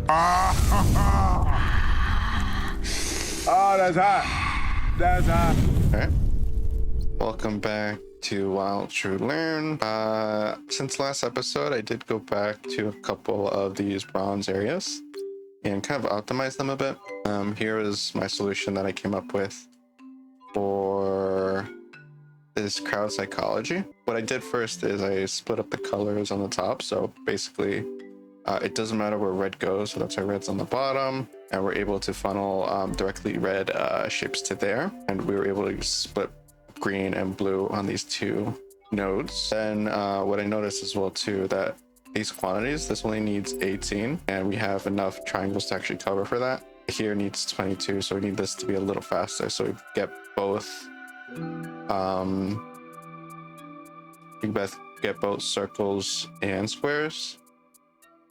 Oh, that's hot. That's hot. All right. Welcome back to Wild True Learn. Since last episode, I did go back to a couple of these bronze areas and kind of optimize them a bit. Here is my solution that I came up with for this crowd psychology. What I did first is I split up the colors on the top. So basically, it doesn't matter where red goes. So that's why red's on the bottom. And we're able to funnel directly red shapes to there. And we were able to split green and blue on these two nodes. Then what I noticed as well too, that these quantities, this only needs 18 and we have enough triangles to actually cover for that. Here needs 22, so we need this to be a little faster. So we get both we both get both circles and squares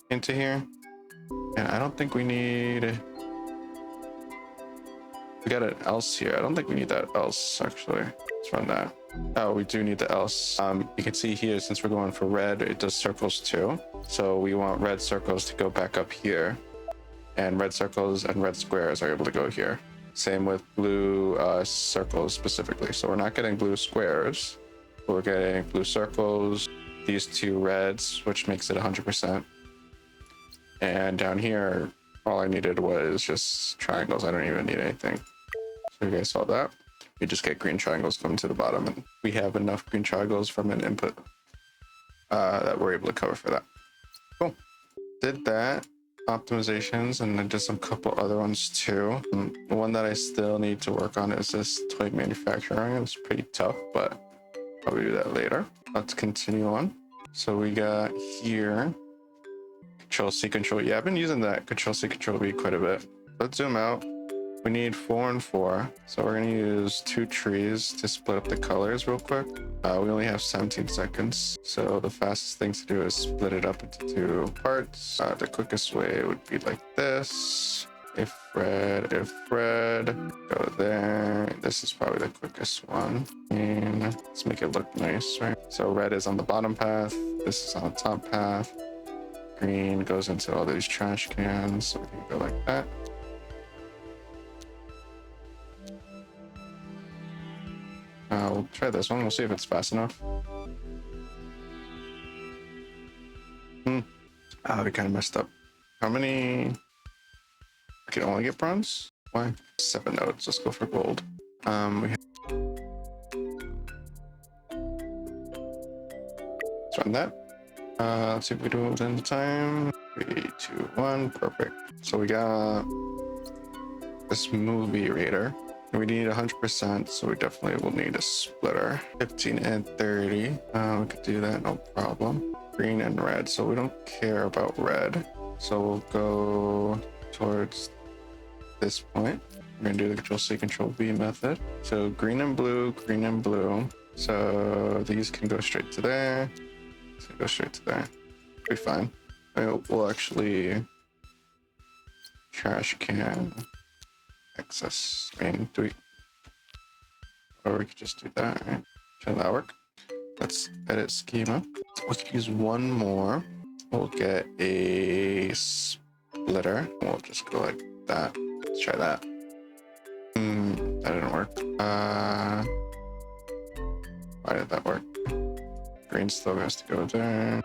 into here. And I don't think we need, we got an else here. I don't think we need that else actually. Let's run that. Oh, we do need the else. You can see here, since we're going for red, it does circles too. So we want red circles to go back up here, and red circles and red squares are able to go here. Same with blue circles specifically. So we're not getting blue squares, but we're getting blue circles, these two reds, which makes it 100%. And down here, all I needed was just triangles. I don't even need anything. So you guys saw that. We just get green triangles coming to the bottom, and we have enough green triangles from an input that we're able to cover for that. Cool. Did that optimizations, and I did some couple other ones too. The one that I still need to work on is this toy manufacturing. It's pretty tough, but I'll do that later. Let's continue on. So we got here Control C, Control E. I've been using that Control C, Control V quite a bit. Let's zoom out. We need 4 and 4. So we're going to use 2 trees to split up the colors real quick. We only have 17 seconds. So the fastest thing to do is split it up into 2 parts. The quickest way would be like this. If red, go there. This is probably the quickest one. And let's make it look nice, right? So red is on the bottom path. This is on the top path. Green goes into all these trash cans. So we can go like that. We'll try this one. We'll see if it's fast enough. We kind of messed up. How many? I can only get bronze? Why? 7 nodes. Let's go for gold. We have... Let's run that. Let's see if we do it within the time. 3, 2, 1. Perfect. So we got this movie reader. We need 100%, so we definitely will need a splitter. 15 and 30. We could do that, no problem. Green and red, so we don't care about red. So we'll go towards this point. We're gonna do the Control C, Control V method. So green and blue, green and blue. So these can go straight to there. So go straight to there. Be fine. We'll actually trash can excess. I mean, or we could just do that, right? Can that work? Let's edit schema. We could use one more. We'll get a splitter. We'll just go like that. Let's try that. That didn't work. Why did that work? Green still has to go there.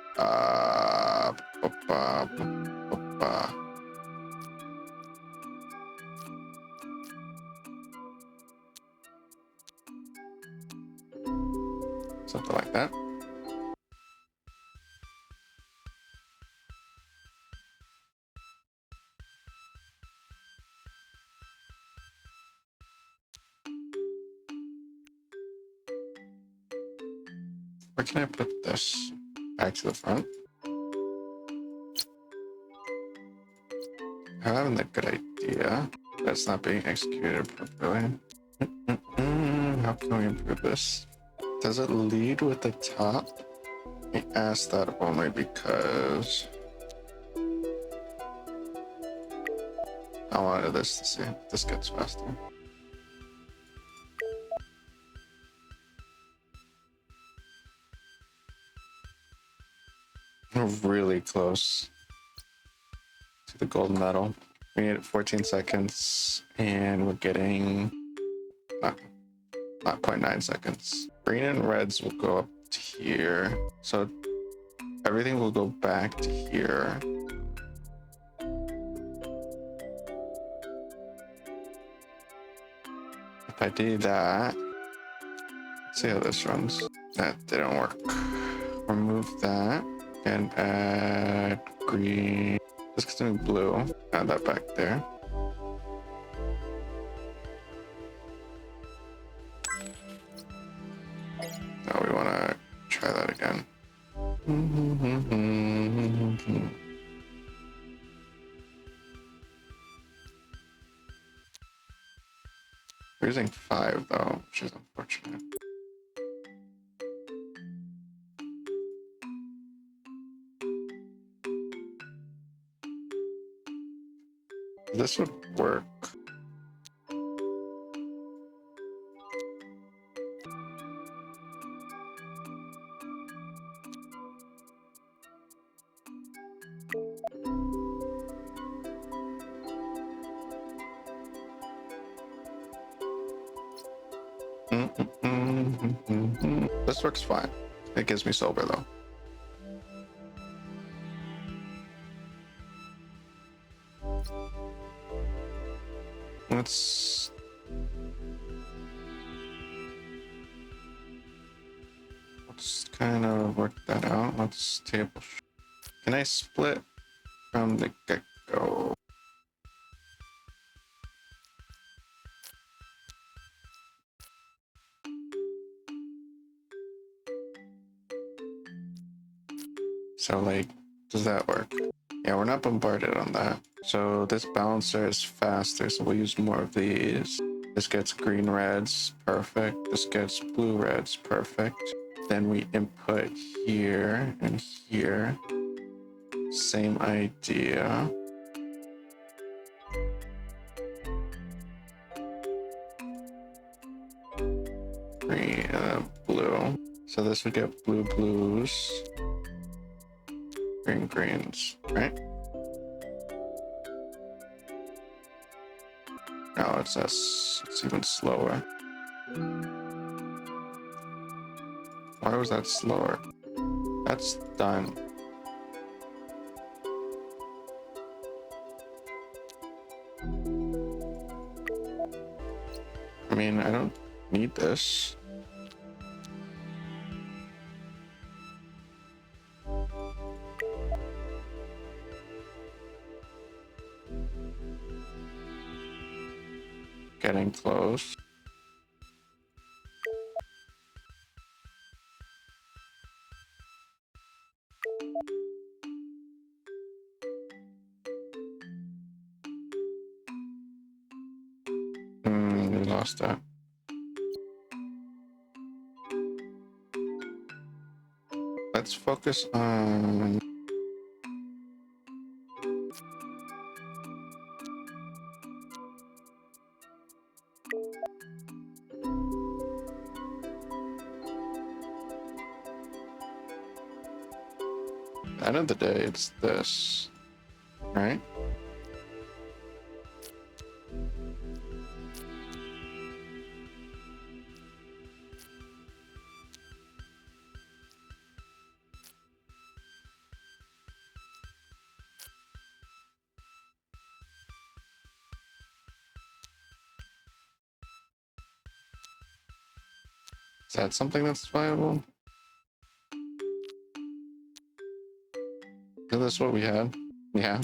Something like that. Where can I put this? Back to the front. I'm having a good idea. That's not being executed properly. How can we improve this? Does it lead with the top? I asked that only because I wanted this to see if this gets faster. We're really close to the gold medal. We need 14 seconds, and we're getting not 0.9 seconds. Green and reds will go up to here, so everything will go back to here. If I do that, let's see how this runs. That didn't work. Remove that and add green. This gets me blue. Add that back there. Now we want to try that again. We're using 5 though, which is unfortunate. This would work. This works fine. It gives me silver though. Let's kind of work that out. Let's table. Can I split from the get-go? So like, does that work? Yeah, we're not bombarded on that. So this balancer is faster, so we'll use more of these. This gets green reds, perfect. This gets blue reds, perfect. Then we input here and here. Same idea. Green and blue. So this would get blue blues. Green greens, right? Now it's us. It's even slower. Why was that slower? That's done. I mean, I don't need this. Getting close. We lost that. Let's focus on at the end of the day, it's this, right? Is that something that's viable? Is this what we had? Yeah.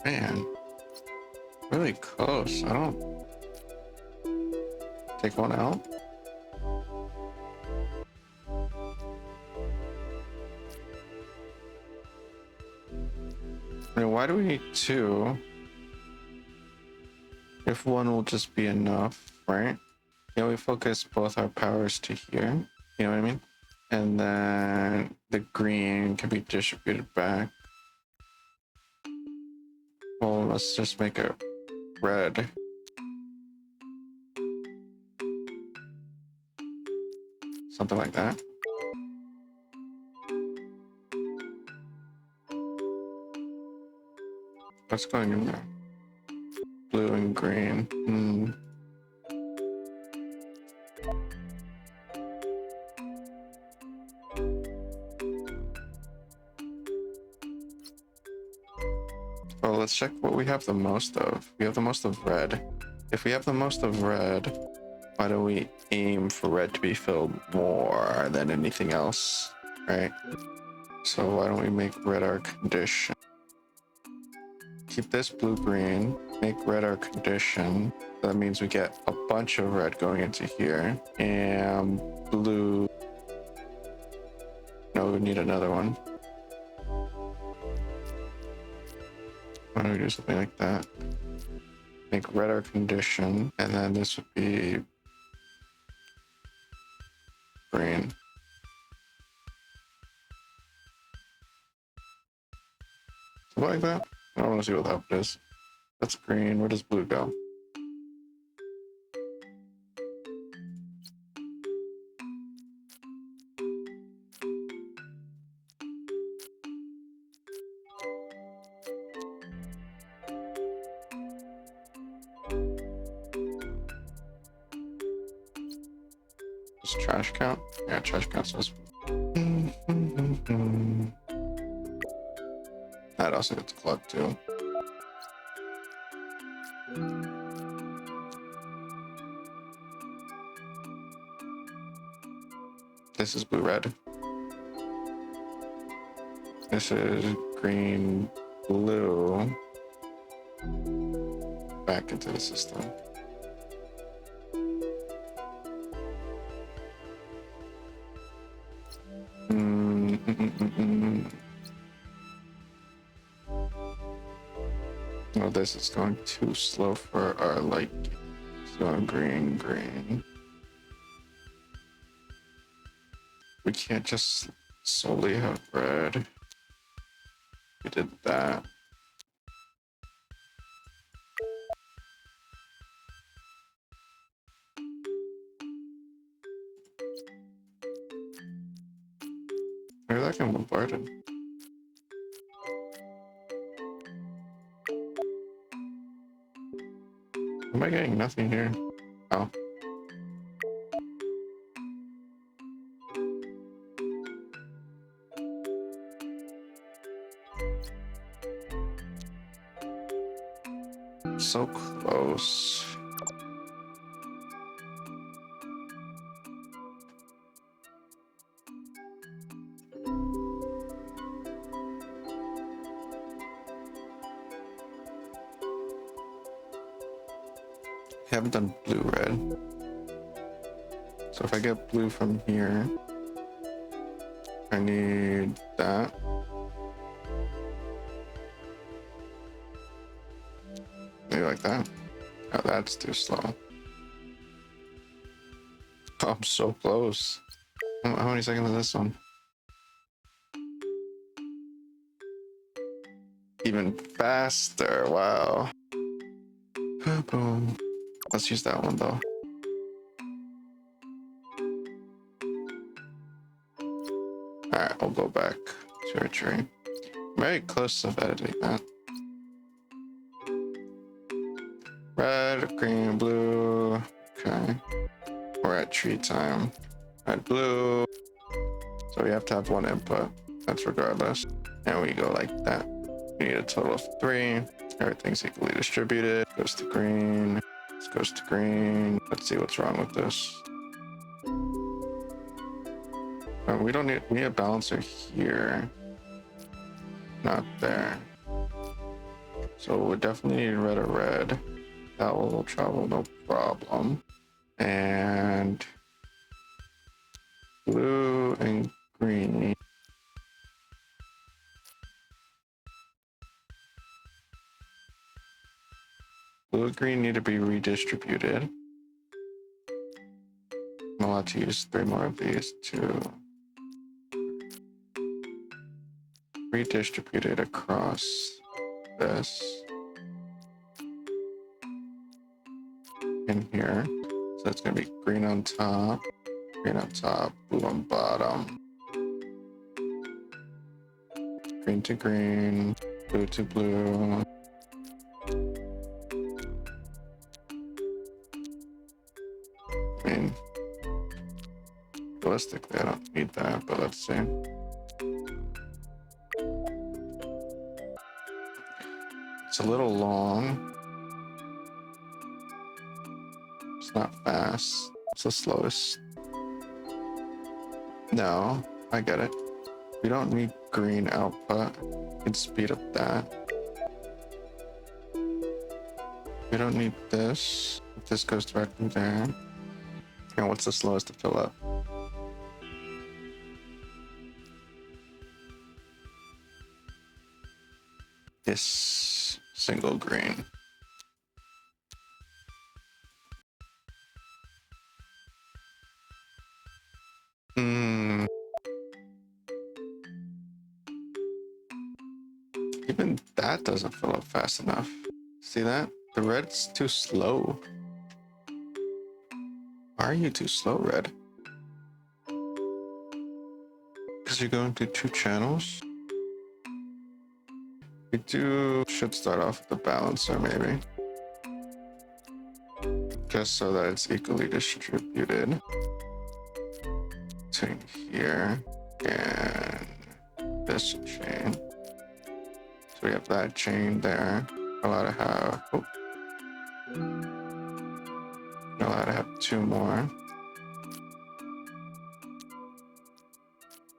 Man, really close. I don't take one out. I mean, why do we need 2? If 1 will just be enough, right? Yeah, we focus both our powers to here. You know what I mean? And then the green can be distributed back. Well, let's just make it red. Something like that. What's going in there? Blue and green. Well, let's check what we have the most of. We have the most of red. If we have the most of red, why don't we aim for red to be filled more than anything else, right? So why don't we make red our condition? Keep this blue-green, make red our condition. That means we get a bunch of red going into here. And blue. No, we need another one. Why don't we do something like that? Make red our condition, and then this would be green. Something like that? I don't want to see what that is. That's green. Where does blue go? Does trash count? Yeah, trash counts as That also gets clogged too. This is blue-red. This is green, blue. Back into the system. Oh, this is going too slow for our light. It's going green, green. We can't just solely have red. We did that. Maybe that can bombard it. Am I getting nothing here? Oh. So close. Haven't done blue-red. So if I get blue from here, I need that. Maybe like that. Oh, that's too slow. Oh, I'm so close. How many seconds is this one? Even faster, wow. Boom. Let's use that one though. Alright, I'll go back to our tree. Very close to editing that. Red, green, blue. Okay. We're at tree time. Red, blue. So we have to have one input. That's regardless. And we go like that. We need a total of 3. Everything's equally distributed. Goes to green. This goes to green. Let's see what's wrong with this. We don't need, we need a balancer here. Not there. So we definitely need red or red. That will travel no problem. And blue and green. Blue and green need to be redistributed. I'm allowed to use 3 more of these to redistribute it across this. in here. So it's gonna be green on top, blue on bottom, green to green, blue to blue. I mean, realistically, I don't need that, but let's see. It's a little long. It's not fast. It's the slowest. No, I get it. We don't need green output. We can speed up that. We don't need this. If this goes directly there. And what's the slowest to fill up? This single green. Even that doesn't fill up fast enough. See that? The red's too slow. Why are you too slow, red? Because you're going through two channels? We should start off with the balancer, maybe. Just so that it's equally distributed. Between here and this chain. So we have that chain there. Allowed to have, allowed to have two more.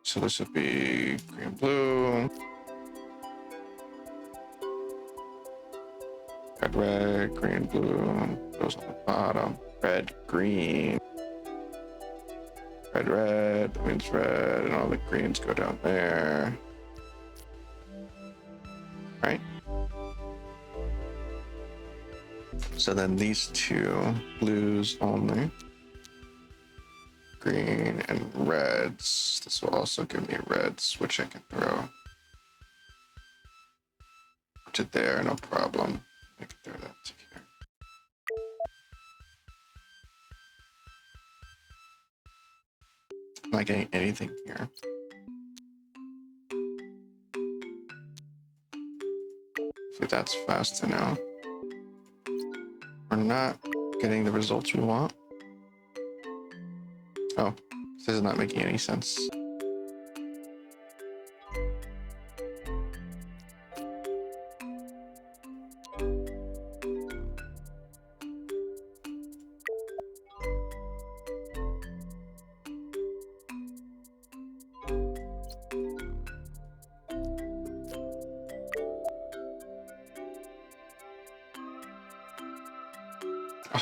So this would be green, blue, red, green, blue, goes on the bottom, red, green, red, that means red, and all the greens go down there. Right? So then these two blues only, green and reds. This will also give me reds, which I can throw to there, no problem. I can throw that to here. I'm not getting anything here. Hopefully that's faster now. We're not getting the results we want. Oh, this is not making any sense.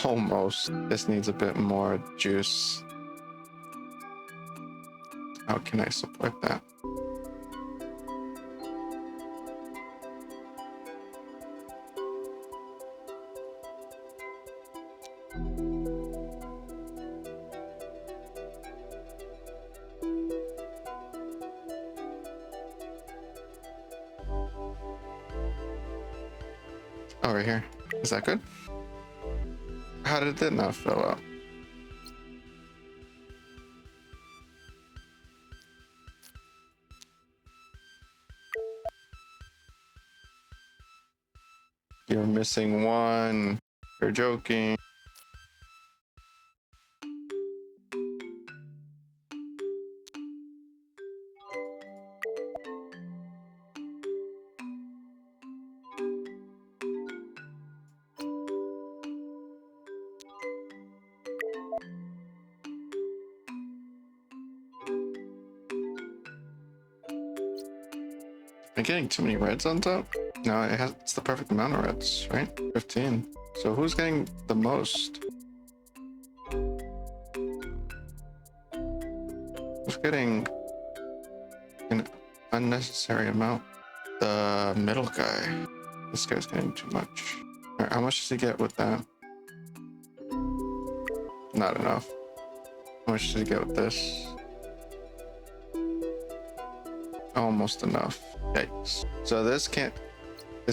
Almost. This needs a bit more juice. How can I support that? Oh, right here. Is that good? How did it not fill up? You're missing one. You're joking. Am I getting too many reds on top? No, it's the perfect amount of reds, right? 15. So who's getting the most? Who's getting an unnecessary amount? The middle guy. This guy's getting too much. All right, how much does he get with that? Not enough. How much does he get with this? Almost enough. Yikes. So this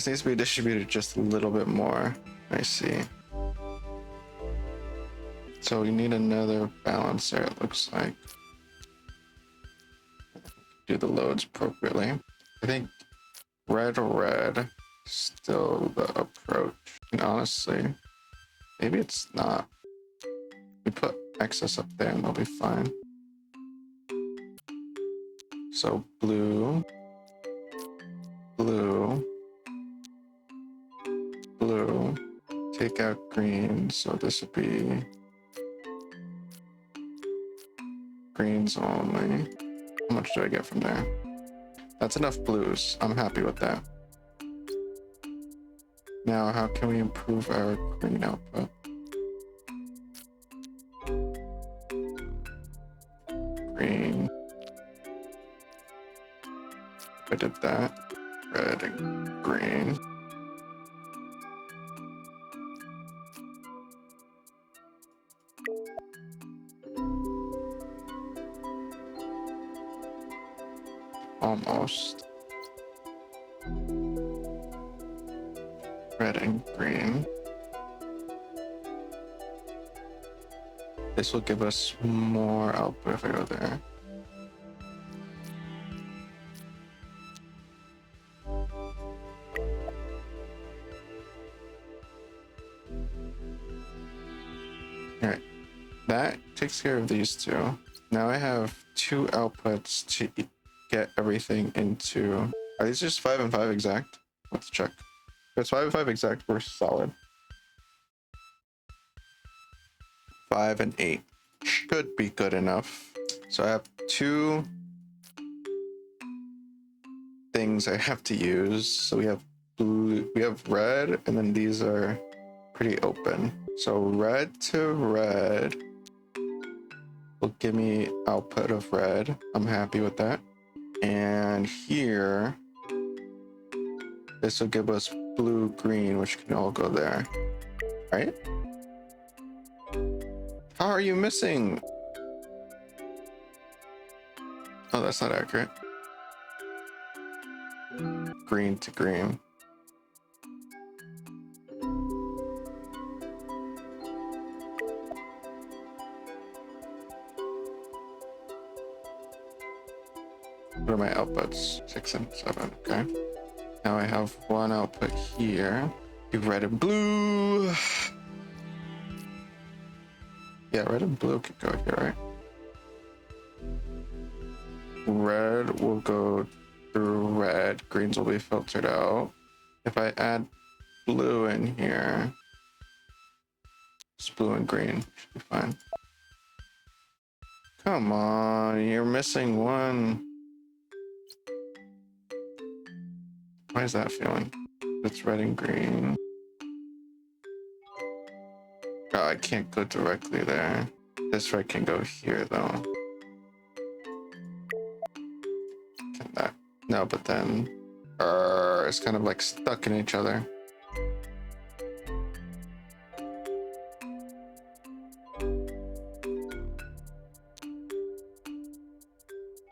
needs to be distributed just a little bit more. I see. So we need another balancer, it looks like. Do the loads appropriately. I think red, still the approach. And honestly, maybe it's not. We put excess up there and they'll be fine. So blue, blue, blue, take out green. So this would be greens only. How much do I get from there? That's enough blues. I'm happy with that. Now, how can we improve our green output? Green. I did that. Red and green. Almost. Red and green. This will give us more output if I go there. Alright, that takes care of these two. Now I have 2 outputs to get everything into. Are these just 5 and 5 exact? Let's check. If it's 5 and 5 exact, we're solid. 5 and 8 should be good enough. So I have 2 things I have to use. So we have blue, we have red, and then these are pretty open. So red to red will give me output of red. I'm happy with that. And here, this will give us blue, green, which can all go there, right? How are you missing? Oh, that's not accurate. Green to green. What are my outputs? 6 and 7, okay. Now I have 1 output here. Do red and blue. Yeah, red and blue could go here, right? Red will go through red. Greens will be filtered out. If I add blue in here, it's blue and green. Should be fine. Come on, you're missing 1. Why is that feeling? It's red and green. Oh, I can't go directly there. This red can go here though. Can that? No, but then it's kind of like stuck in each other.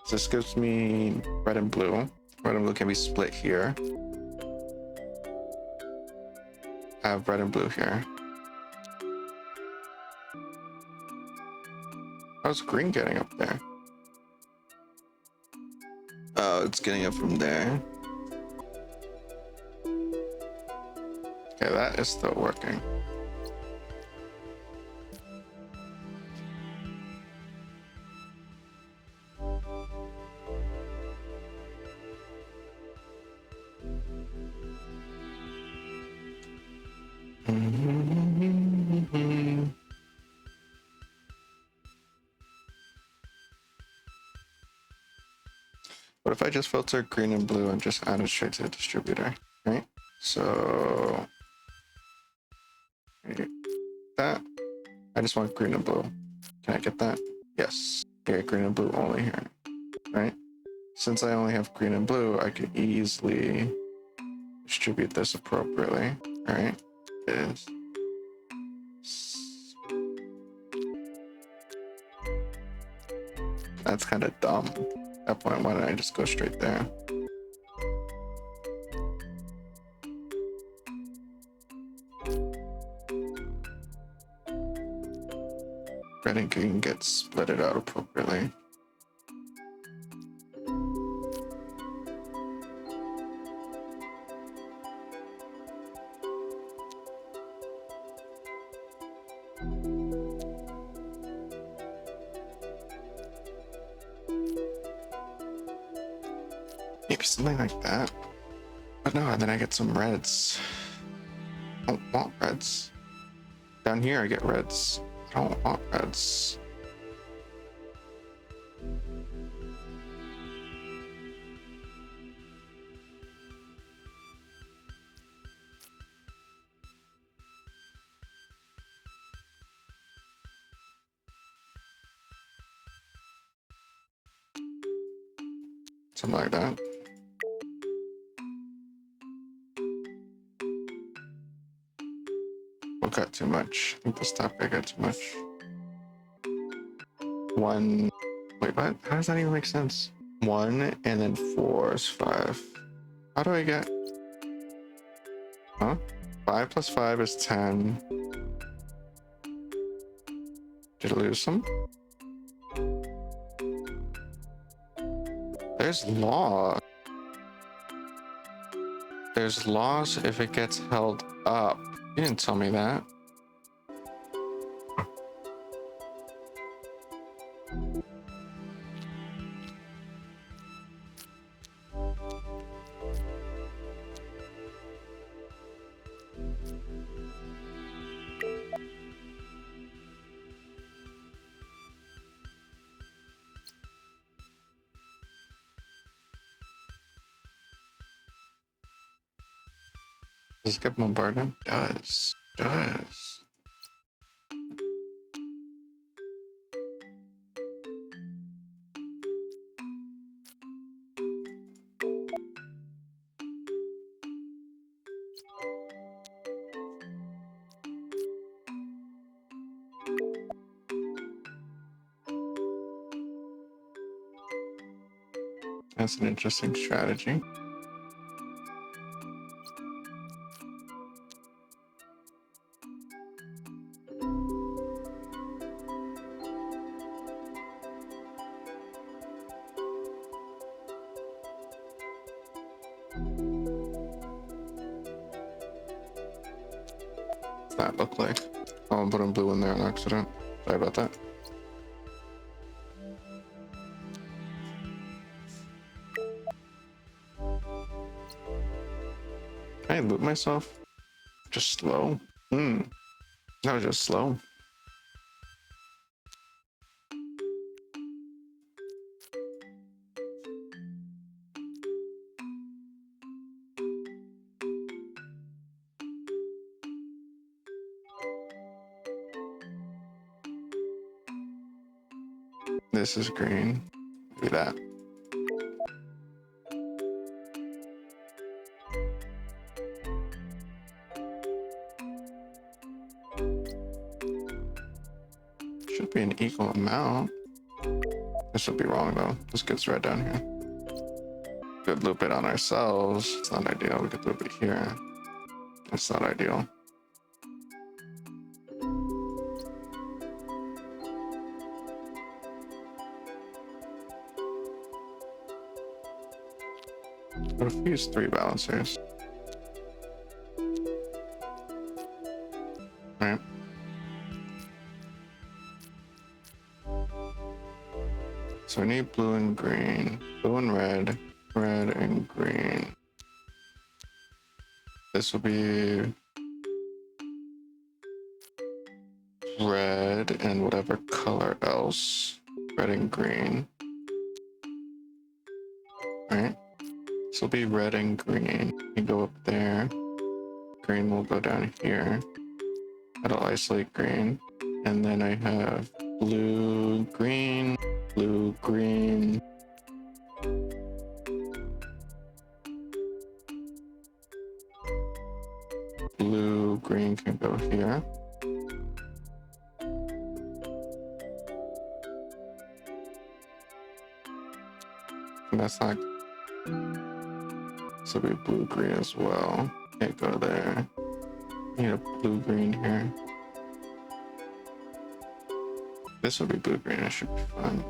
So this gives me red and blue. Red and blue can be split here. I have red and blue here. How's green getting up there? Oh, it's getting up from there. Okay, that is still working. What if I just filter green and blue and just add it straight to the distributor, right? So that, I just want green and blue. Can I get that? Yes. Okay, green and blue only here, right? Since I only have green and blue, I could easily distribute this appropriately, right? It is. That's kind of dumb. At that point, why don't I just go straight there? red and green get split it out appropriately. Maybe something like that. But no, and then I get some reds. I don't want reds. Down here I get reds. I don't want reds. Something like that. What got too much? I think the stop I got too much. One. Wait, what? How does that even make sense? 1 and then 4 is 5. How do I get? Huh? 5 plus 5 is 10. Did I lose some? There's law. There's laws if it gets held up. You didn't tell me that. Does it get bombarded? Does. That's an interesting strategy. What's that look like? Oh, I'm putting blue in there on accident. Sorry about that. Can I loot myself? Just slow? That was just slow. This is green. Maybe that. Should be an equal amount. This would be wrong though. This gets red down here. Could loop it on ourselves. It's not ideal. We could loop it here. It's not ideal. What if we use 3 balancers? Right. So we need blue and green, blue and red, red and green. This will be red and whatever color else, red and green. Right? This will be red and green. You go up there. Green will go down here. That'll isolate green. And then I have blue, green, blue, green. Blue, green can go here. And that's not. So we blue, green as well. Can't go there. Need a blue, green here. This will be blue-green. It should be fun.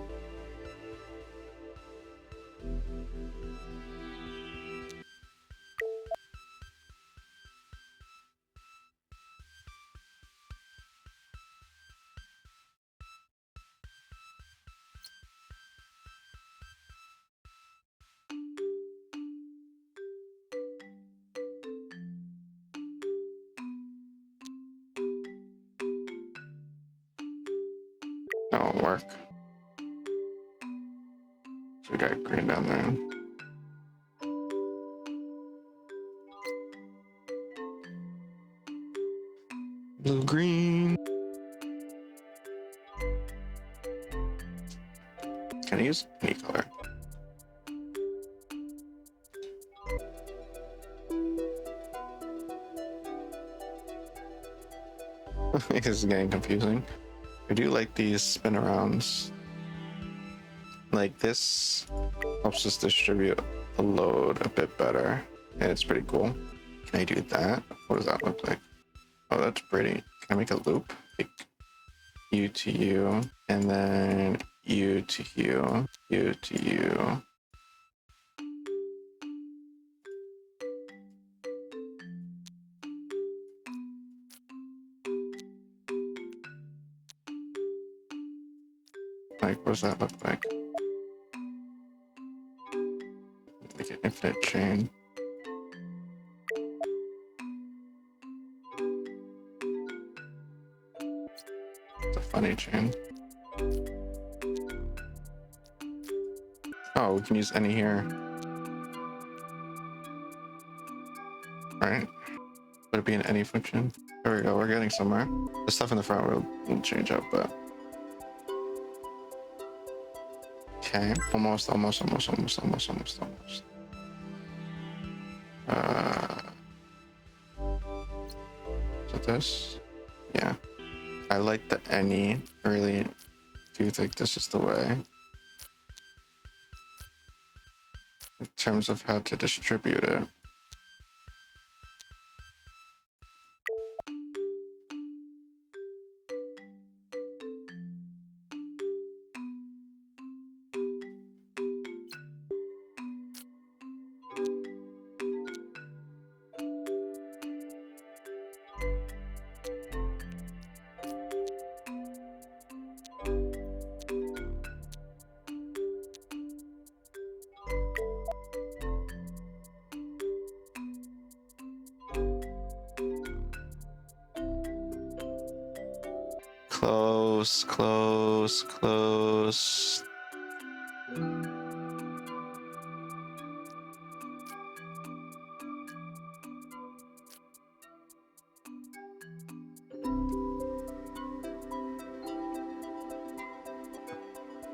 That won't work. So we got green down there. Blue, green. Can I use any color? This is getting confusing. I do like these spin arounds. Like this helps us distribute the load a bit better. And it's pretty cool. Can I do that? What does that look like? Oh, that's pretty. Can I make a loop? Like U to U, and then U to U, U to U. Like, what does that look like? Make an infinite chain. It's a funny chain. Oh, we can use any here. Right? Would it be in any function? There we go, we're getting somewhere. The stuff in the front will change up, but. Okay, almost. Is it this? Yeah. I like the any. I really do think this is the way. In terms of how to distribute it. Close, close, close.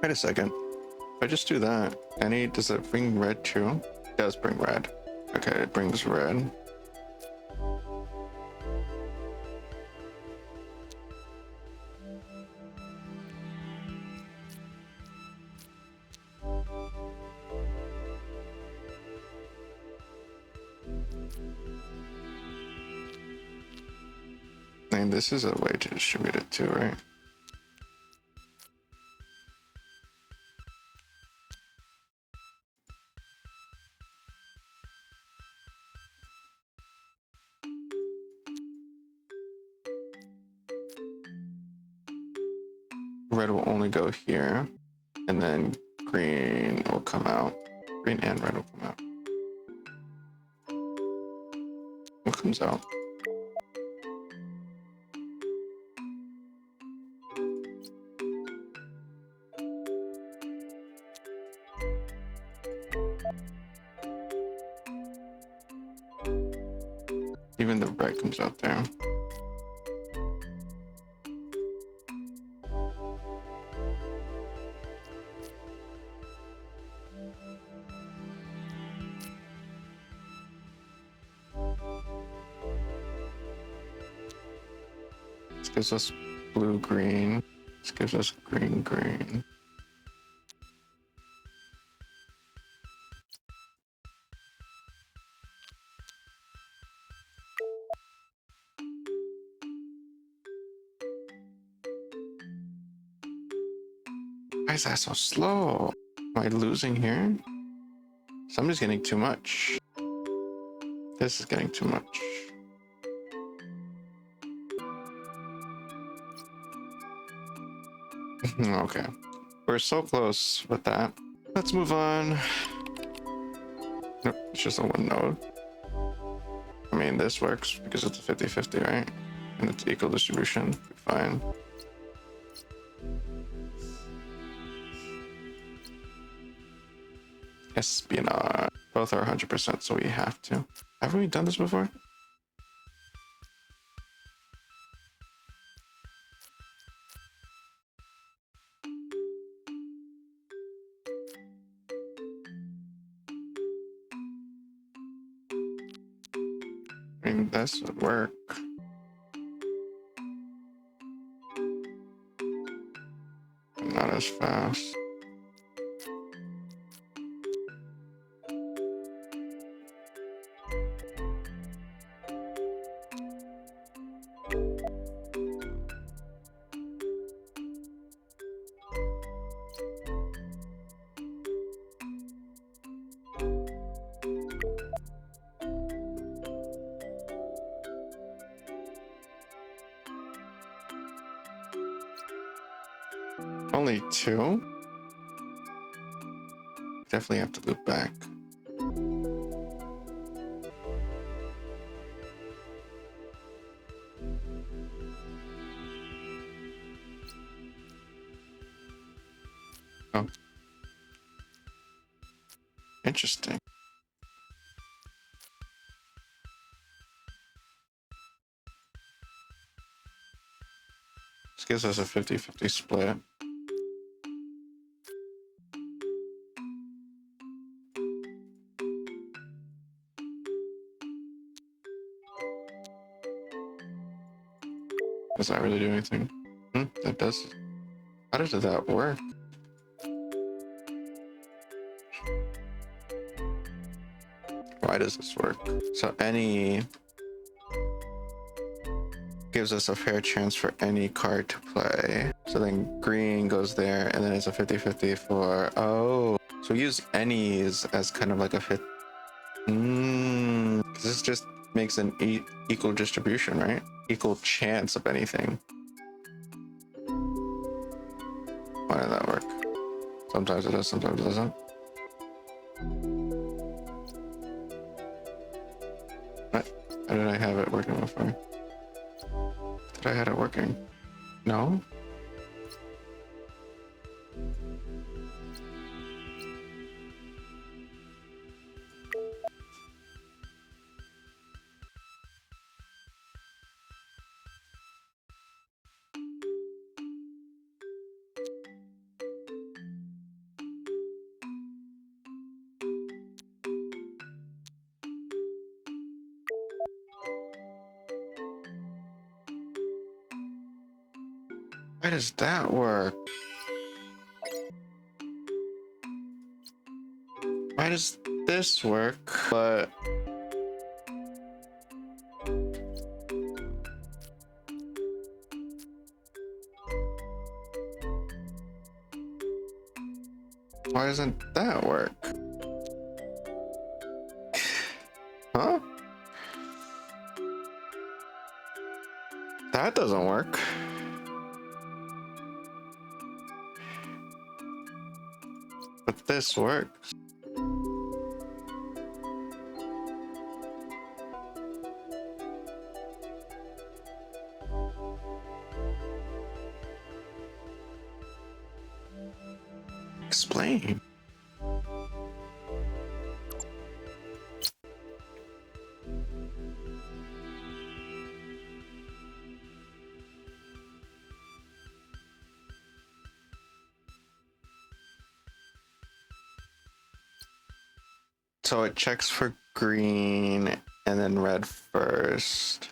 Wait a second. If I just do that, does it bring red too? It does bring red. Okay, it brings red. And this is a way to distribute it too, right? Red will only go here, and then green will come out. Green and red will come out. What comes out? Even the red comes out there. This gives us blue, green. This gives us green, green. Why is that so slow? Am I losing here? Somebody's getting too much. This is getting too much. Okay. We're so close with that. Let's move on. Nope, it's just a one node. I mean, this works because it's a 50-50, right? And it's equal distribution. Fine. Espionage. Both are 100%, so we have to. Haven't we done this before? I mean, this would work. Not as fast. Only two? Definitely have to loop back. Oh. Interesting. This gives us a 50-50 split. Does that really do anything? That does. How does that work? Why does this work? So any gives us a fair chance for any card to play. So then green goes there, and then it's a 50-50 for, oh. So we use any's as kind of like a fit. This just makes an equal distribution, right? Equal chance of anything. Why did that work? Sometimes it does, sometimes it doesn't. What? How did I have it working before? Did I have it working? No? Why does that work? Why does this work, but... Why doesn't that work? Huh? That doesn't work. But this works. Explain. So it checks for green and then red first.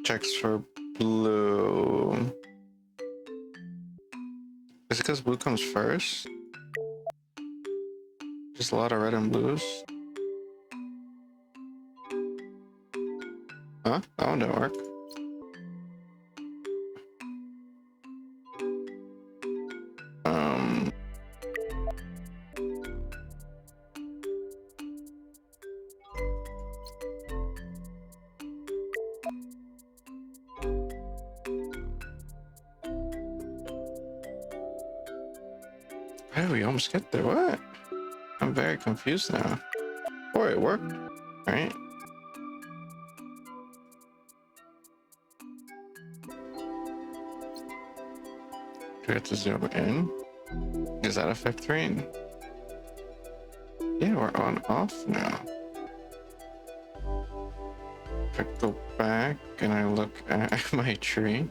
Checks for blue. Is it because blue comes first? Just a lot of red and blues. Huh? That one didn't work. Um, how did we almost get there? What? I'm very confused now. Boy, it worked, right? Do we have to zoom in? Is that effect 3? Yeah, we're on off now. If I go back and I look at my tree,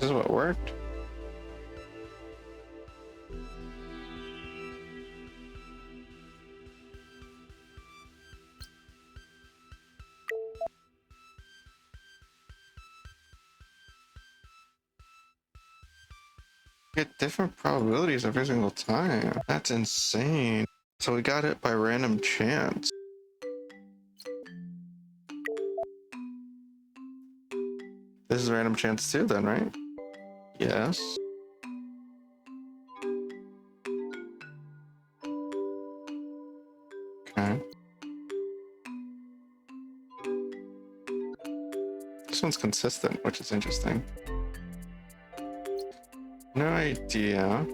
this is what worked. Get different probabilities every single time. That's insane. So we got it by random chance. This is random chance too then, right? Yes. Okay. This one's consistent, which is interesting. No idea.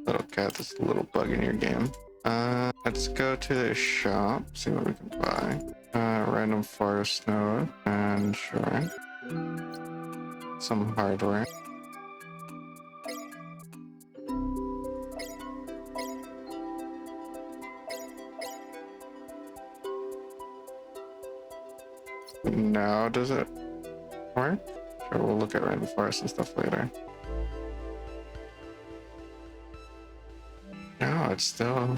Little cat, this little bug in your game. Let's go to the shop, see what we can buy. Random forest node, and sure. Some hardware. Now does it work? Sure, we'll look at random forest and stuff later. No, it's still...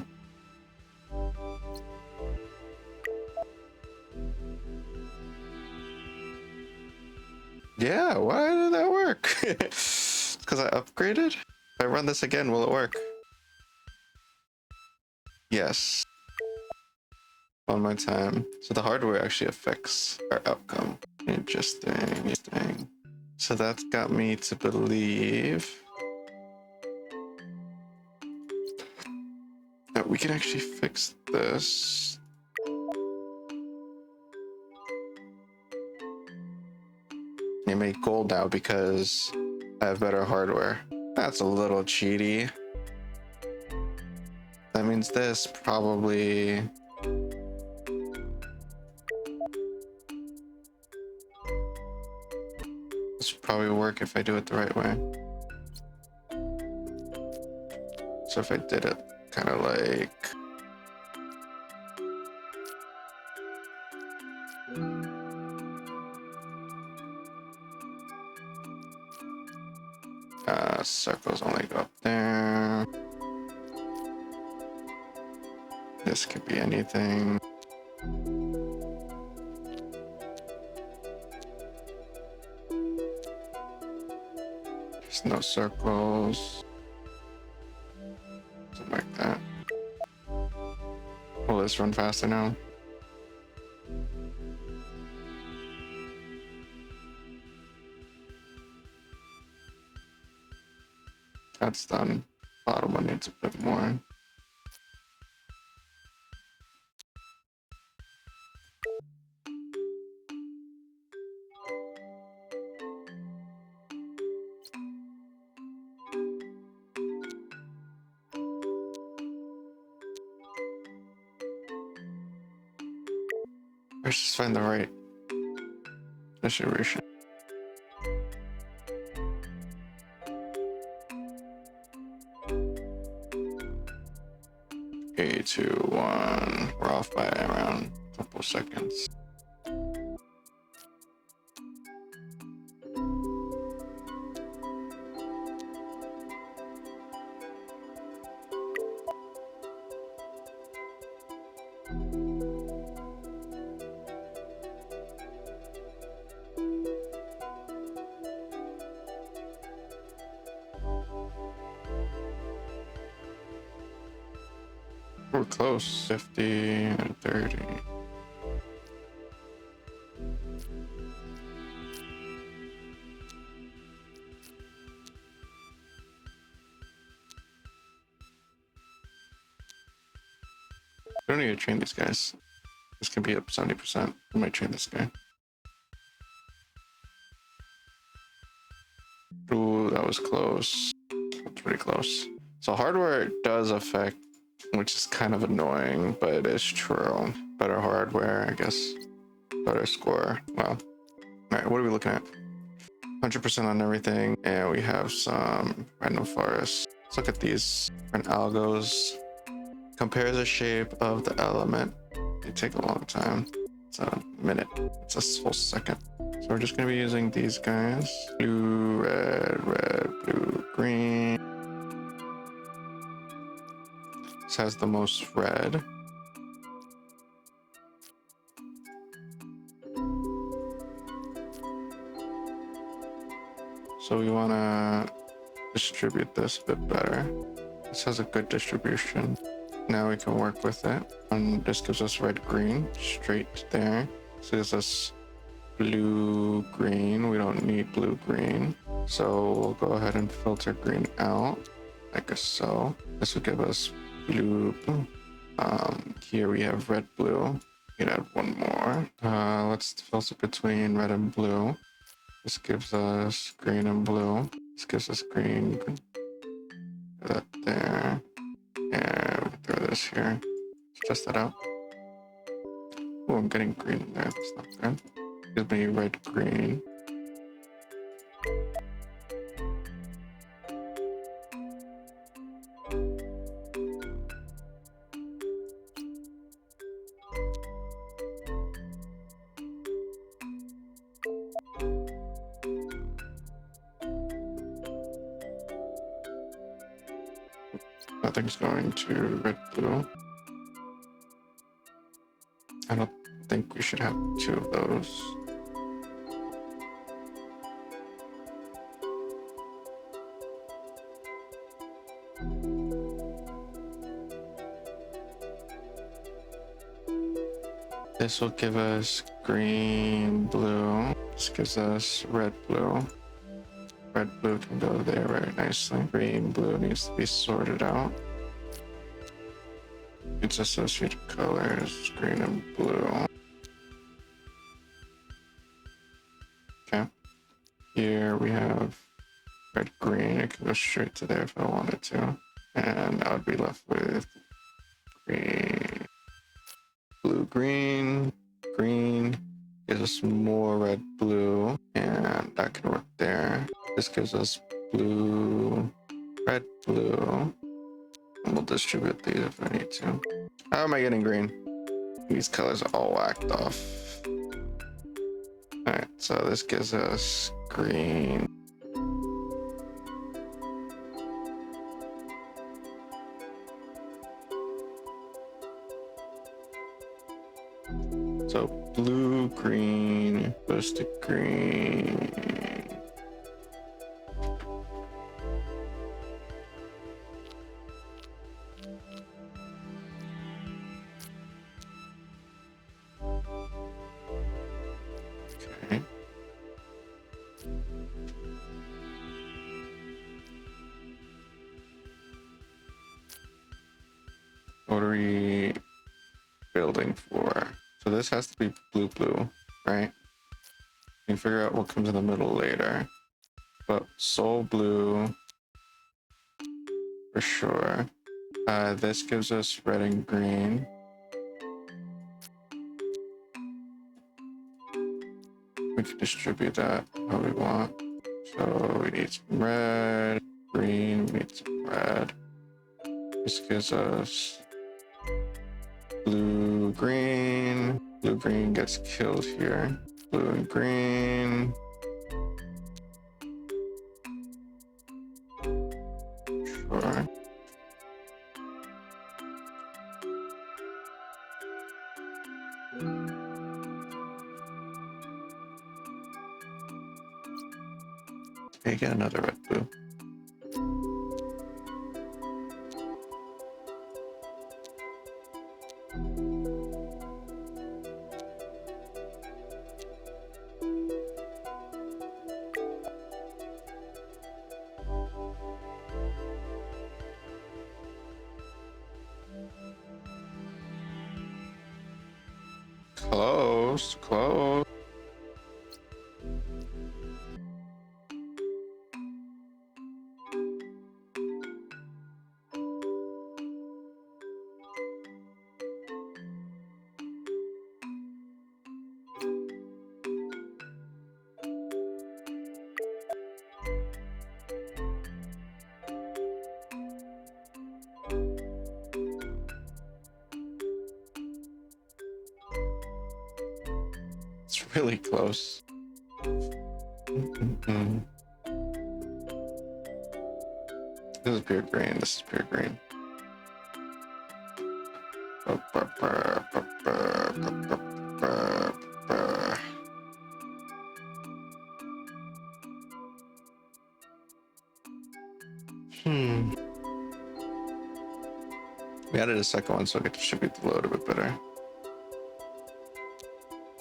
Yeah, why did that work? Because I upgraded? If I run this again, will it work? Yes. One more time. So the hardware actually affects our outcome. Interesting. So that's got me to believe that we can actually fix this. You make gold now because I have better hardware. That's a little cheaty. That means this probably... This would probably work if I do it the right way. So if I did it kind of like... circles only go up there. This could be anything. There's no circles. Something like that. Will this run faster now? That's done. Bottom one needs a bit more. Let's just find the right distribution. Three, two, one. We're off by around a couple seconds. We're close. 50 and 30. We don't need to train these guys. This can be up 70%. We might train this guy. Ooh, that was close. That's pretty close. So hardware does affect, which is kind of annoying, but it is true. Better hardware, I guess. Better score. Well, all right, what are we looking at? 100% on everything, and we have some random forests. Let's look at these different algos. Compare the shape of the element. They take a long time. It's a minute. It's a full second. So we're just gonna be using these guys. Blue, red, blue, green. This has the most red. So we wanna distribute this a bit better. This has a good distribution. Now we can work with it. And this gives us red, green, straight there. This gives us blue, green. We don't need blue, green. So we'll go ahead and filter green out, like so. This will give us blue, blue. Here we have red, blue. We can add one more. Let's filter between red and blue. This gives us green and blue. This gives us green, green. That there. And we can throw this here. Let's test that out. Oh, I'm getting green there. That's not good. Gives me red, green. Nothing's going to red, blue. I don't think we should have two of those. This will give us green, blue. This gives us red, blue. Red, blue can go there very nicely. Green, blue needs to be sorted out. It's associated colors, green and blue. Okay. Here we have red, green. It can go straight to there if I wanted to. And I would be left with green, blue, green, green. Gives us more red, blue, and that can work there. This gives us blue, red, blue. And we'll distribute these if I need to. How am I getting green? These colors are all whacked off. Alright, so this gives us green. So blue, green, goes to green. Okay. What are we building for? So this has to be blue, blue, right? We can figure out what comes in the middle later. But soul blue, for sure. This gives us red and green. We can distribute that how we want. So we need some red, green, we need some red. This gives us blue, green. Blue, green gets killed here. Blue and green. Sure. Okay, get another red, blue. Close, close. It's really close. This is pure green. This is pure green. We added a second one so I could distribute the load a bit better.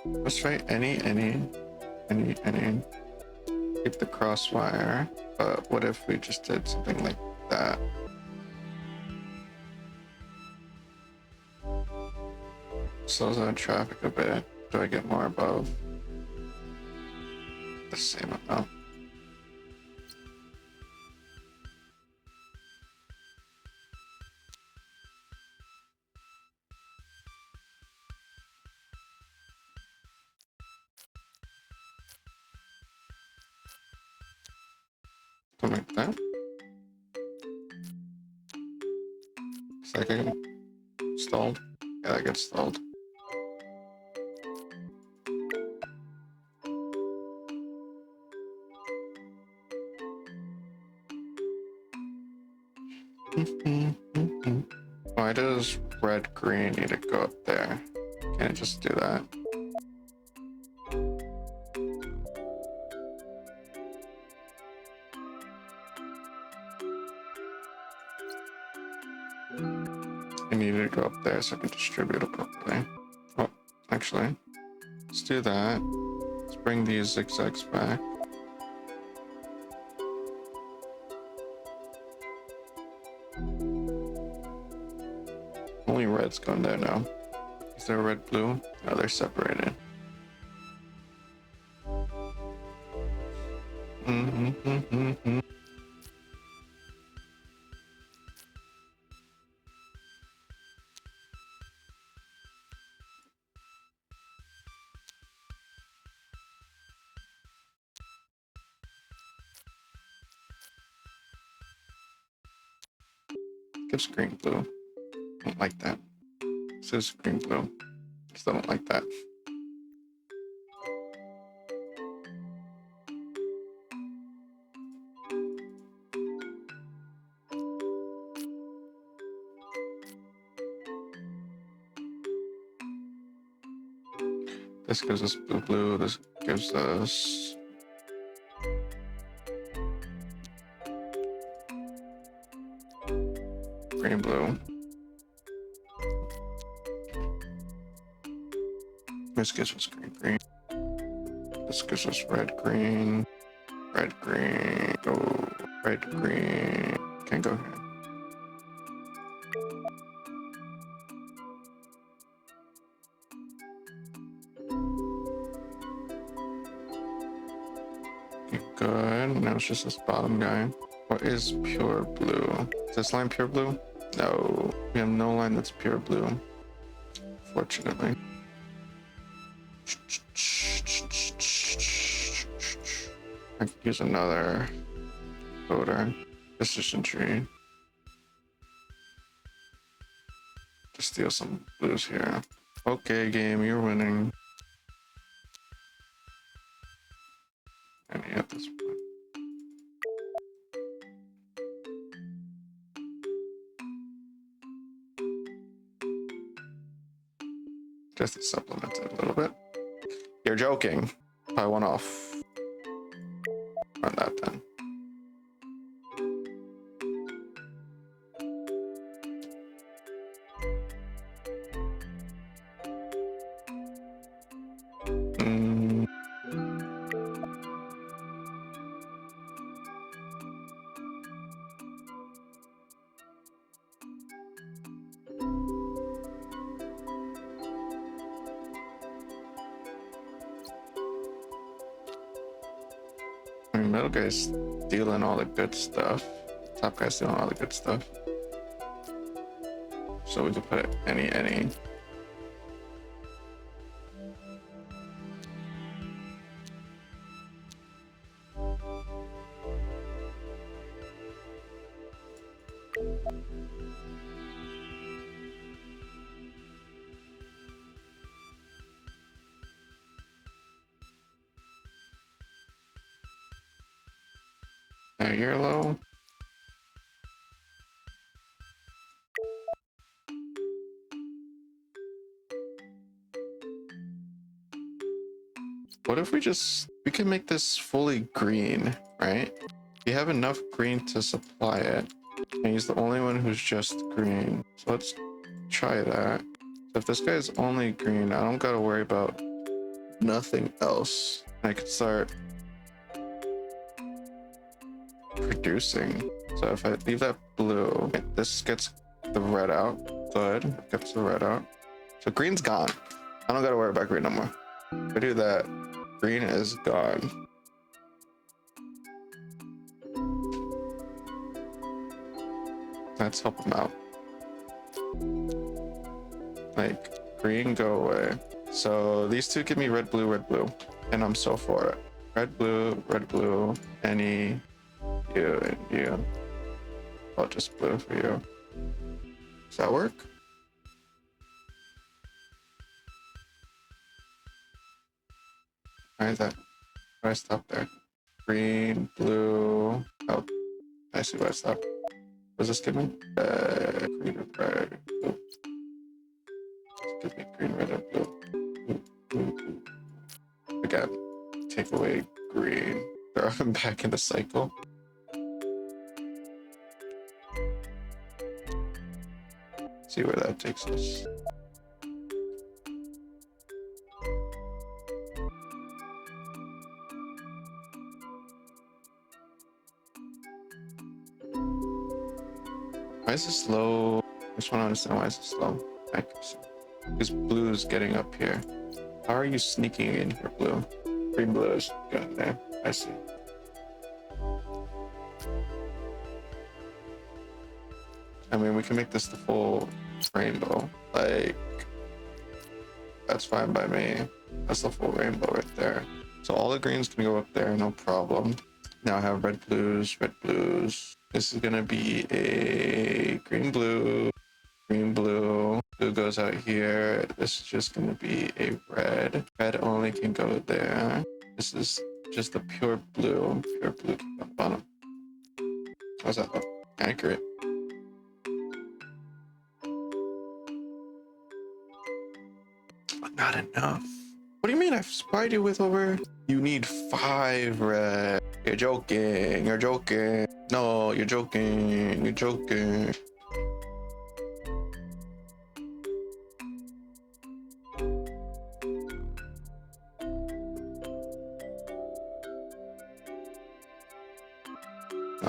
Let's try any. Keep the crosswire. But what if we just did something like that? Slows down traffic a bit. Do I get more above? The same amount. Something like that. Second. Stalled. Yeah, that gets stalled. Why does red green need to go up there? Can't it just do that? I need it to go up there so I can distribute it properly. Oh, actually, let's do that. Let's bring these zigzags back. Only red's going there now. Is there red, blue? No, they're separated. Gives green, blue. Don't like that. This is green, blue. Still don't like that. This gives us blue, blue. This gives us green, blue. This gives us green, green. This gives us red, green. Red, green. Oh, red, green. Can't go here. Good. Now it's just this bottom guy. What is pure blue? Is this line pure blue? No. We have no line that's pure blue. Fortunately. I could use another voter. Decision tree. To steal some blues here. Okay, game, you're winning. And at this point. Just to supplement it a little bit. You're joking. I went off. Run that then. I mean, middle guy's stealing all the good stuff. Top guy's stealing all the good stuff. So we can put it any. Now you're low. What if we can make this fully green, right? We have enough green to supply it. And he's the only one who's just green. So let's try that. So if this guy is only green, I don't gotta worry about nothing else. I could start producing. So if I leave that blue, this gets the red out. Good, gets the red out. So green's gone. I don't gotta worry about green no more. If I do that, green is gone. Let's help him out. Like, green, go away. So these two give me red, blue, and I'm so for it. Red, blue, any, you, and you. I'll just blue for you. Does that work? Why is that? Why I stop there? Green, blue. Oh, I see why I stopped. What does this give me? Green, red, blue. Give me green, red, and blue. Again, take away green. Throw him back in the cycle. See where that takes us. Why is this low? I just want to understand why is this low. Because blue is getting up here. How are you sneaking in here, blue? Green, blue is good there. I see. I mean, we can make this the full rainbow. Like, that's fine by me. That's the full rainbow right there. So all the greens can go up there, no problem. Now I have red, blues. This is gonna be a green, blue. Blue goes out here. This is just gonna be a red. Red only can go there. This is just a pure blue. Pure blue can go bottom. How's that look? Accurate. Not enough. What do you mean I've spied you with over? You need 5 red. You're joking. No, you're joking.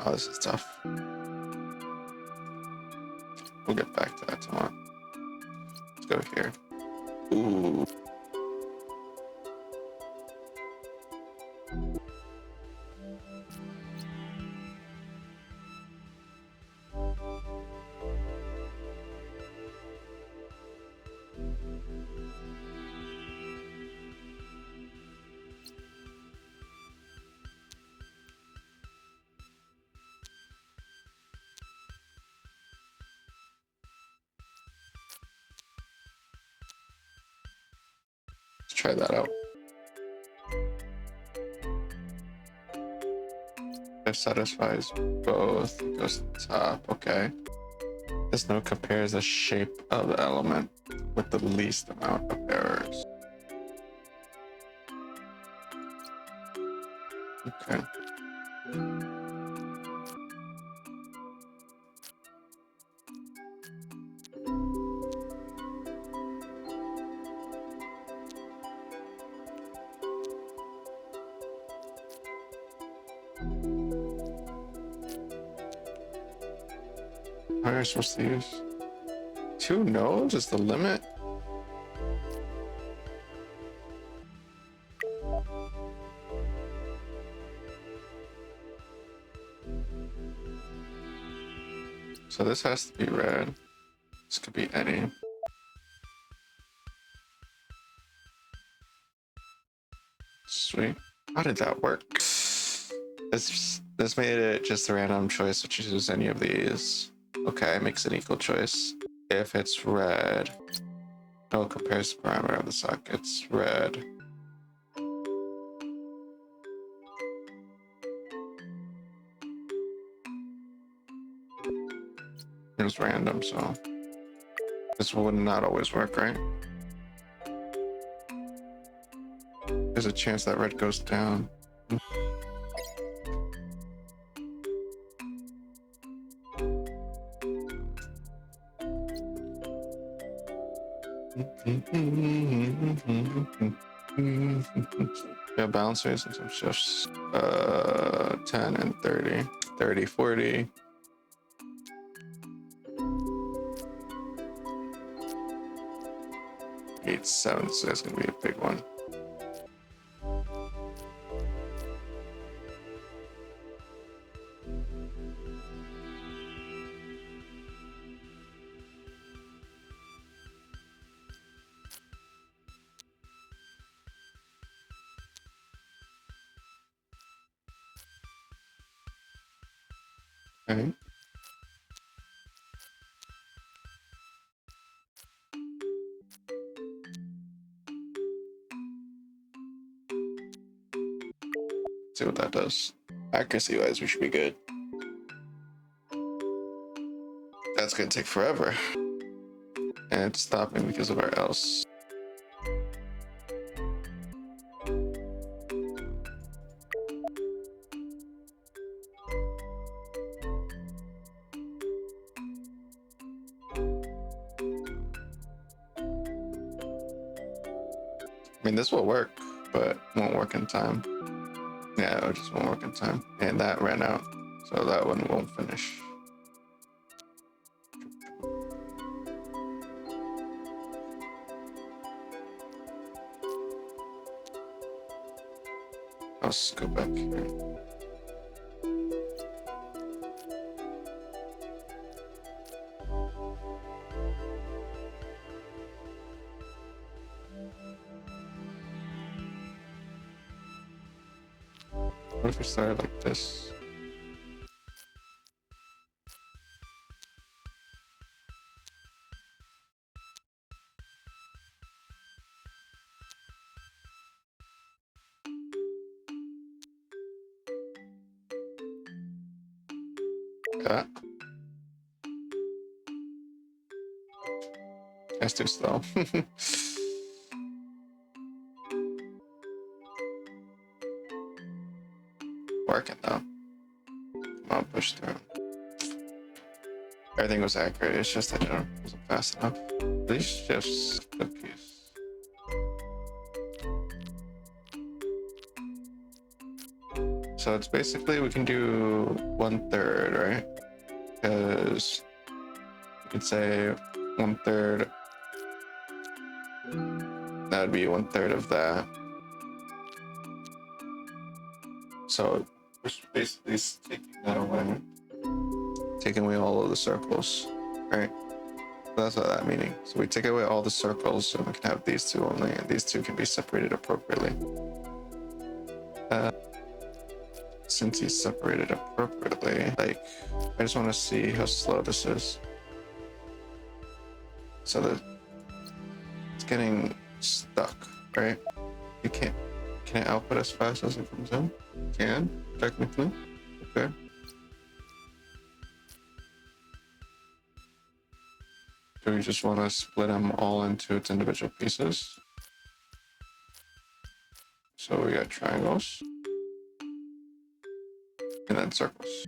Oh, this is tough. We'll get back to that tomorrow. Let's go here. Ooh. Let's try that out. That satisfies both. It goes to the top. Okay. This node compares the shape of the element with the least amount of errors. Okay. How are you supposed to use? 2 nodes is the limit? So this has to be red. This could be any. Sweet. How did that work? This made it just a random choice to choose any of these. Okay, it makes an equal choice. If it's red, no compares the parameter of the sockets. Red. It was random, so this would not always work, right? There's a chance that red goes down. Yeah, balancers and some shifts. 10 and 30. 30, 40. 8, 7, so that's gonna be a big one. Okay. See what that does. Accuracy wise, we should be good. That's gonna take forever. And it's stopping because of our else. I mean, this will work, but won't work in time. Yeah, it just won't work in time. And that ran out, so that one won't finish. Let's go back here. What if we started like this? Yeah. That's too slow. Working though. Come on, push through. Everything was accurate. It's just that it wasn't fast enough. These shifts, cookies. So it's basically we can do 1/3, right? Because you could say 1/3. That would be 1/3 of that. So we're basically taking that away. Taking away all of the circles, right? That's what that meaning. So we take away all the circles and we can have these two only, and these two can be separated appropriately. Since he's separated appropriately, like, I just want to see how slow this is. So that it's getting stuck, right? You can't, can it output as fast as it comes in? Can, technically. Okay. Do we just want to split them all into its individual pieces? So we got triangles. And then circles.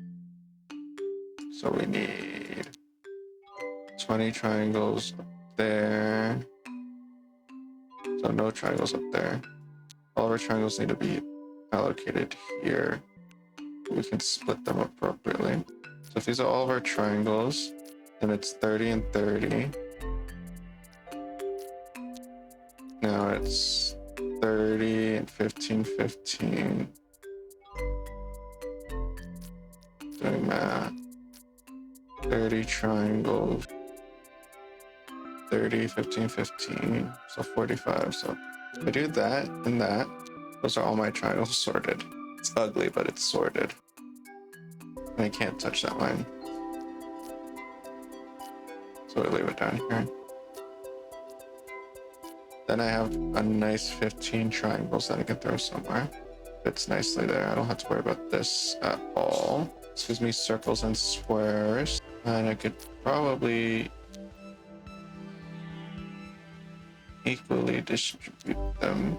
So we need 20 triangles up there. So no triangles up there. All of our triangles need to be allocated here. We can split them appropriately. So if these are all of our triangles, then it's 30 and 30. Now it's 30 and 15, 15. Doing math. 30 3 triangles. 30, 15, 15. So 45. So if I do that and that, those are all my triangles sorted. It's ugly, but it's sorted. And I can't touch that line. So I leave it down here. Then I have a nice 15 triangles that I can throw somewhere. Fits nicely there. I don't have to worry about this at all. This gives me circles and squares. And I could probably equally distribute them.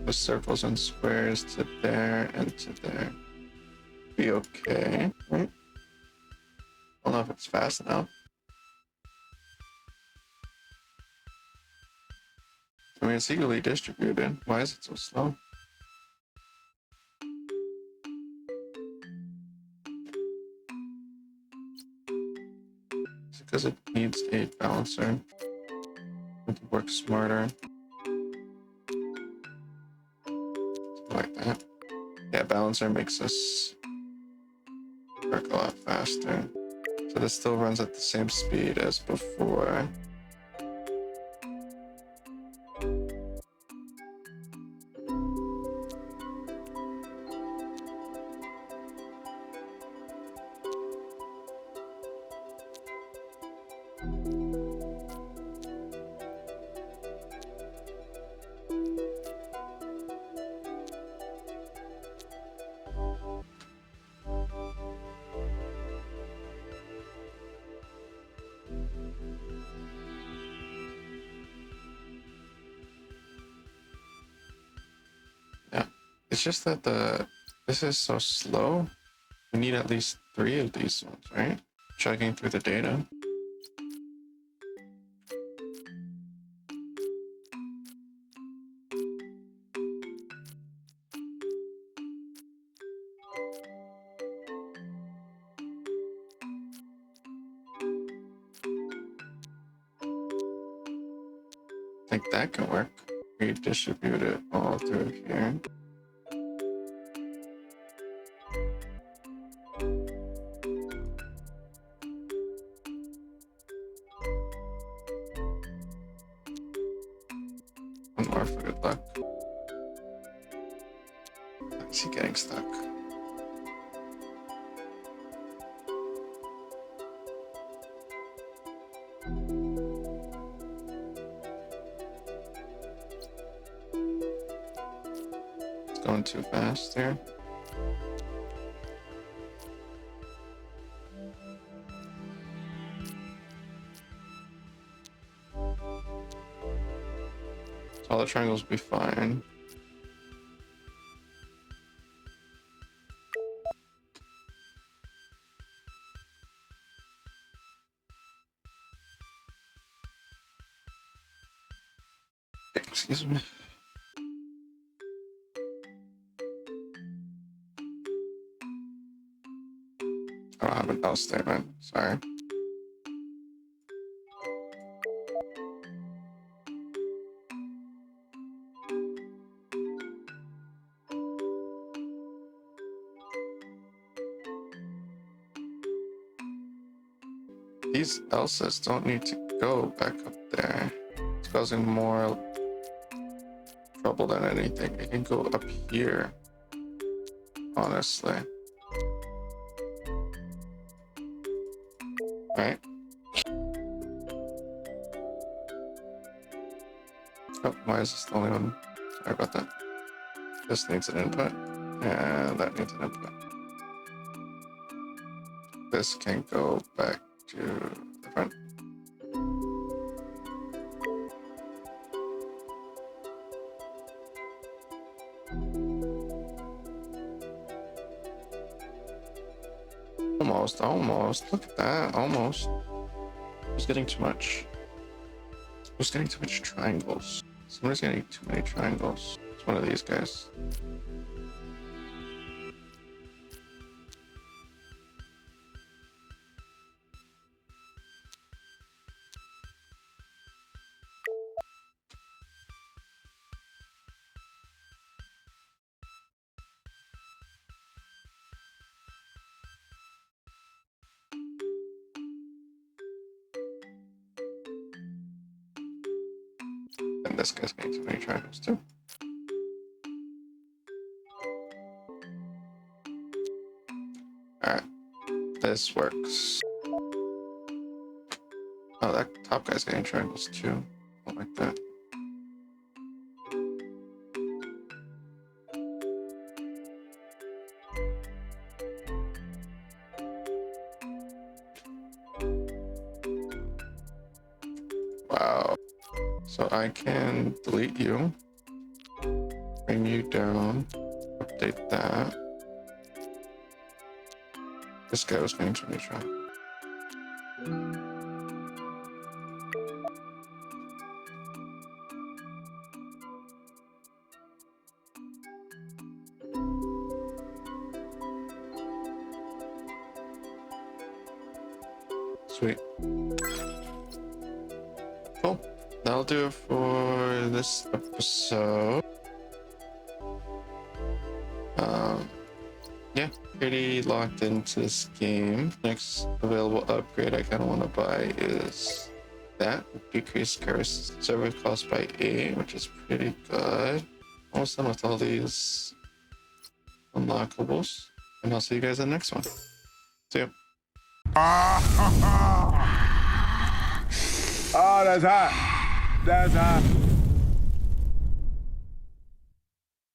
The circles and squares to there and to there. Be okay, right? I don't know if it's fast enough. I mean, it's equally distributed. Why is it so slow? It's because it needs a balancer. It can work smarter. Something like that. Yeah, balancer makes us work a lot faster. So this still runs at the same speed as before. Yeah, it's just that this is so slow. We need at least 3 of these ones, right? Checking through the data. I think that can work. Redistribute it all through here. One more for good luck. Is he getting stuck? It's going too fast there. So all the triangles will be fine. Excuse me. I don't have an else statement. Sorry. These else's don't need to go back up there. It's causing more trouble than anything. It can go up here, honestly. Right? Oh, why is this the only one? Sorry about that. This needs an input, and that needs an input. This can go back to the front. Almost, almost. Look at that, almost. Who's getting too much? Who's getting too much triangles? Somebody's getting too many triangles. It's one of these guys. And this guy's getting too many triangles too. Alright. This works. Oh, that top guy's getting triangles too. I don't like that. Wow. So I can delete you, bring you down, update that. This guy was getting too many triangles. Sweet. Cool. That'll do it for this episode. Yeah, pretty locked into this game. Next available upgrade I kind of want to buy is that. Decrease curse server cost by 8, which is pretty good. Almost done with all these unlockables. And I'll see you guys in the next one. See ya. Oh, that's hot. That's hot.